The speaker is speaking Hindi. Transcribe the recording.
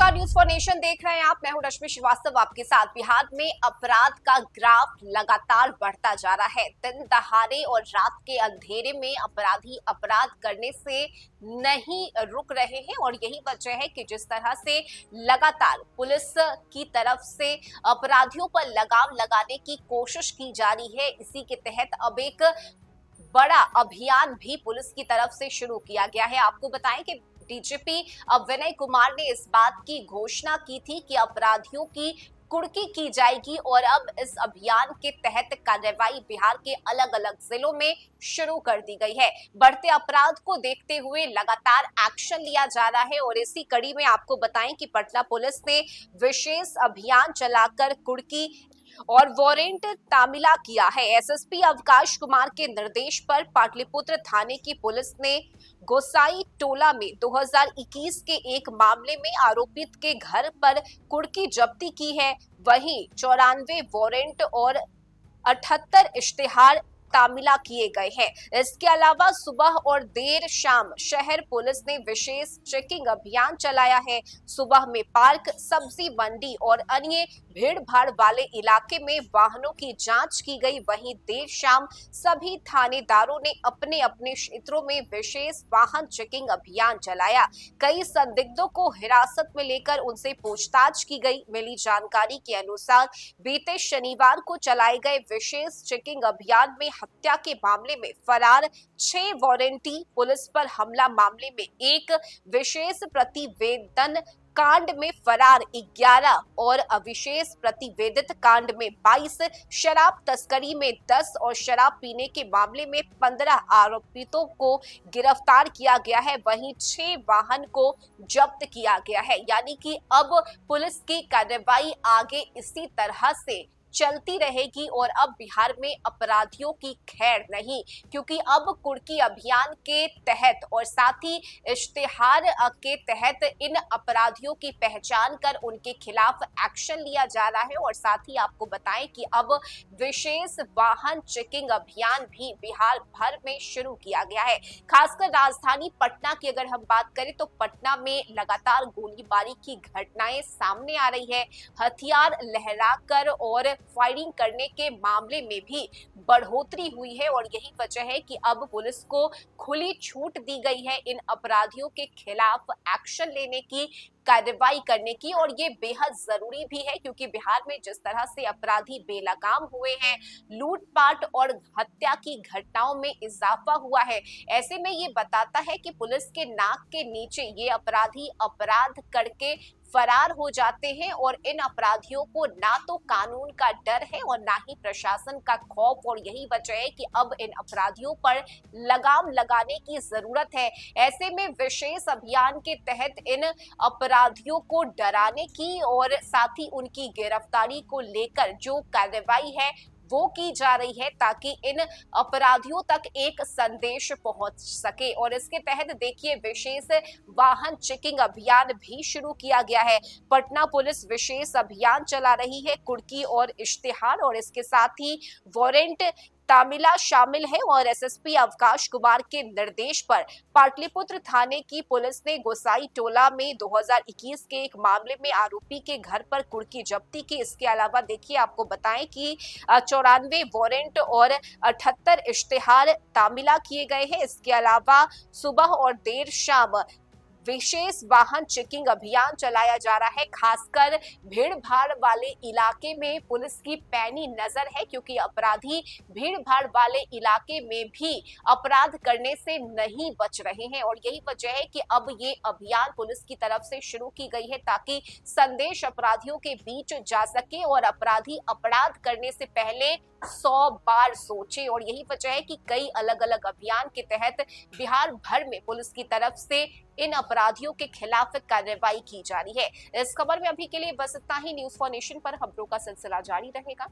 नमस्कार, न्यूज फॉर नेशन देख रहे हैं आप। मैं हूं रश्मि श्रीवास्तव आपके साथ। बिहार में अपराध का ग्राफ लगातार बढ़ता जा रहा है। दिन दहाड़े और रात के अंधेरे में अपराधी अपराध करने से नहीं रुक रहे हैं और यही वजह है कि जिस तरह से लगातार पुलिस की तरफ से अपराधियों पर लगाम लगाने की कोशिश की जा रही है, इसी के तहत अब एक बड़ा अभियान भी पुलिस की तरफ से शुरू किया गया है। आपको बताएं कि डीजीपी विनय कुमार ने इस बात की घोषणा की थी कि अपराधियों की कुर्की की जाएगी और अब इस अभियान के तहत कार्रवाई बिहार के अलग अलग जिलों में शुरू कर दी गई है। बढ़ते अपराध को देखते हुए लगातार एक्शन लिया जा रहा है और इसी कड़ी में आपको बताएं कि पटना पुलिस ने विशेष अभियान चलाकर कुर्की और वारंट तामीला किया है। एसएसपी अवकाश कुमार के निर्देश पर पाटलिपुत्र थाने की पुलिस ने गोसाई टोला में 2021 के एक मामले में आरोपित के घर पर कुर्की जब्ती की है। वहीं 94 वारंट और 78 इश्तेहार तामीला किए गए हैं। इसके अलावा सुबह और देर शाम शहर पुलिस ने विशेष चेकिंग अभियान चलाया है। सुबह में पार्क, सब्जी मंडी और अन्य भीड़ भाड़ वाले इलाके में वाहनों की जांच की गई। वहीं देर शाम सभी थानेदारों ने अपने अपने क्षेत्रों में विशेष वाहन चेकिंग अभियान चलाया। कई संदिग्धों को हिरासत में लेकर उनसे पूछताछ की गई। मिली जानकारी के अनुसार बीते शनिवार को चलाए गए विशेष चेकिंग अभियान में हत्या के मामले में फरार 6 वारंटी, पुलिस पर हमला मामले में एक, विशेष प्रतिवेदन कांड में फरार 11 और अविशेष प्रतिवेदित कांड में 22, शराब तस्करी में 10 और शराब पीने के मामले में 15 आरोपितों को गिरफ्तार किया गया है। वहीं 6 वाहन को जब्त किया गया है। यानी कि अब पुलिस की कार्रवाई आगे इसी तरह से चलती रहेगी और अब बिहार में अपराधियों की खैर नहीं, क्योंकि अब कुर्की अभियान के तहत और साथ ही इश्तेहार के तहत इन अपराधियों की पहचान कर उनके खिलाफ एक्शन लिया जा रहा है। और साथ ही आपको बताएं कि अब विशेष वाहन चेकिंग अभियान भी बिहार भर में शुरू किया गया है। खासकर राजधानी पटना की अगर हम बात करें तो पटना में लगातार गोलीबारी की घटनाएं सामने आ रही है। हथियार लहराकर और फायरिंग करने के मामले में भी बढ़ोतरी हुई है और यही वजह है कि अब पुलिस को खुली छूट दी गई है इन अपराधियों के खिलाफ एक्शन लेने की, कार्रवाई करने की। और ये बेहद जरूरी भी है क्योंकि बिहार में जिस तरह से अपराधी बेलगाम हुए हैं, लूटपाट और हत्या की घटनाओं में इजाफा हुआ है, ऐसे में ये बताता है कि पुलिस के नाक के नीचे ये अपराधी अपराध करके फरार हो जाते हैं और इन अपराधियों को ना तो कानून का डर है और ना ही प्रशासन का खौफ। और यही वजह है कि अब इन अपराधियों पर लगाम लगाने की जरूरत है। ऐसे में विशेष अभियान के तहत इन अपराधियों को डराने की और साथ ही उनकी गिरफ्तारी को लेकर जो कार्रवाई है वो की जा रही है ताकि इन अपराधियों तक एक संदेश पहुंच सके। और इसके तहत देखिए विशेष वाहन चेकिंग अभियान भी शुरू किया गया है। पटना पुलिस विशेष अभियान चला रही है। कुर्की और इश्तेहार और इसके साथ ही वारंट तामीला शामिल है। और एसएसपी अवकाश कुमार के निर्देश पर पाटलिपुत्र थाने की पुलिस ने गोसाई टोला में 2021 के एक मामले में आरोपी के घर पर कुर्की जब्ती की। इसके अलावा देखिए आपको बताएं कि 94 वारंट और 78 इश्तेहार तामीला किए गए हैं। इसके अलावा सुबह और देर शाम विशेष वाहन चेकिंग अभियान चलाया जा रहा है। खासकर भीड़ भाड़ वाले इलाके में पुलिस की पैनी नजर है क्योंकि अपराधी भीड़ भाड़ वाले इलाके में भी अपराध करने से नहीं बच रहे हैं। और यही वजह है कि अब ये अभियान पुलिस की तरफ से शुरू की गई है ताकि संदेश अपराधियों के बीच जा सके और अपराधी अपराध करने से पहले 100 बार सोचे। और यही वजह है कि कई अलग अलग अभियान के तहत बिहार भर में पुलिस की तरफ से इन अपराधियों के खिलाफ कार्रवाई की जा रही है। इस खबर में अभी के लिए बस इतना ही। न्यूज फॉर नेशन पर खबरों का सिलसिला जारी रहेगा।